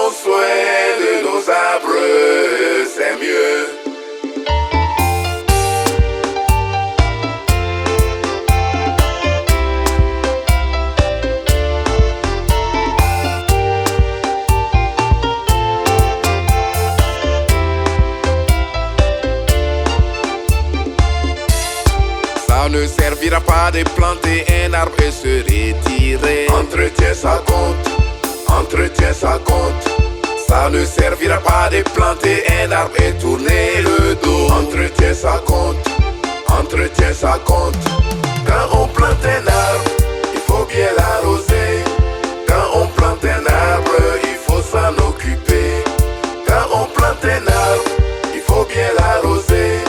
Prenons soin de nos arbres, c'est mieux. Ça ne servira pas de planter un arbre et se retirer. Entretien ça compte, entretien ça compte. Ça ne servira pas de planter un arbre et tourner le dos. Entretien ça compte, entretien ça compte. Quand on plante un arbre, il faut bien l'arroser. Quand on plante un arbre, il faut s'en occuper. Quand on plante un arbre, il faut bien l'arroser.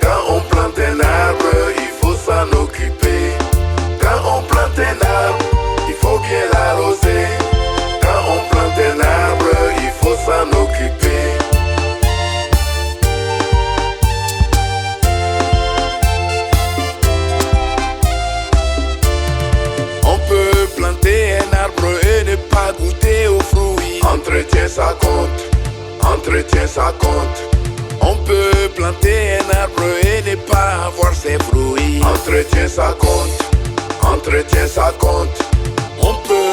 Quand on plante un arbre, il faut s'en occuper. Quand on plante un arbre, il faut bien l'arroser. Quand on plante un arbre, il faut s'en occuper. On peut planter un arbre et ne pas goûter aux fruits. Entretien ça compte, entretien ça compte. On peut planter un arbre et ne pas avoir ses fruits. Entretien ça compte, entretien ça compte. On peut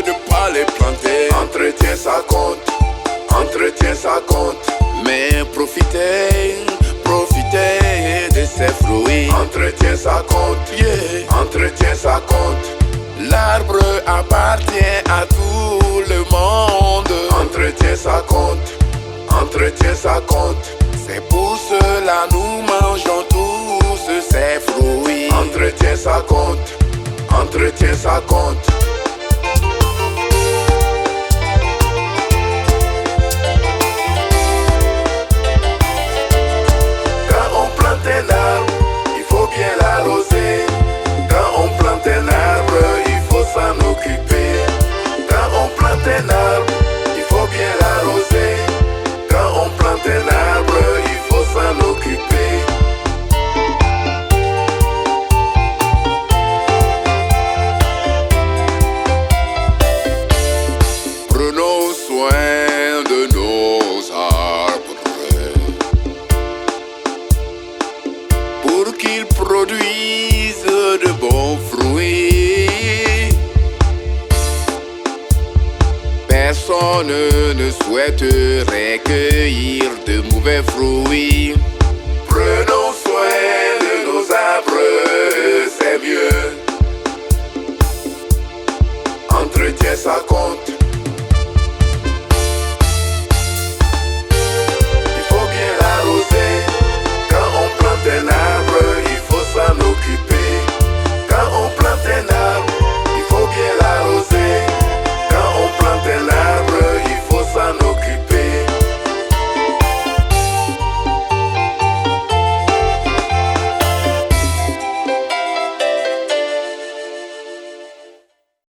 ne pas les planter. Entretien ça compte, entretien ça compte. Mais profitez de ses fruits. Entretien ça compte, yeah. Entretien ça compte. L'arbre appartient à tout le monde. Entretien ça compte, entretien ça compte. C'est pour cela nous mangeons tous ces fruits. Entretien ça compte, entretien ça compte. Quand on plante un arbre, il faut bien l'arroser. Quand on plante un arbre, il faut s'en occuper. Quand on plante un arbre, il faut bien l'arroser. Quand on plante un arbre, il faut s'en occuper. Prenons soin de nos arbres pour qu'ils produisent de bons fruits. Personne ne souhaiterait cueillir de mauvais fruits. Prenons soin de nos arbres, c'est mieux. Entretien ça compte,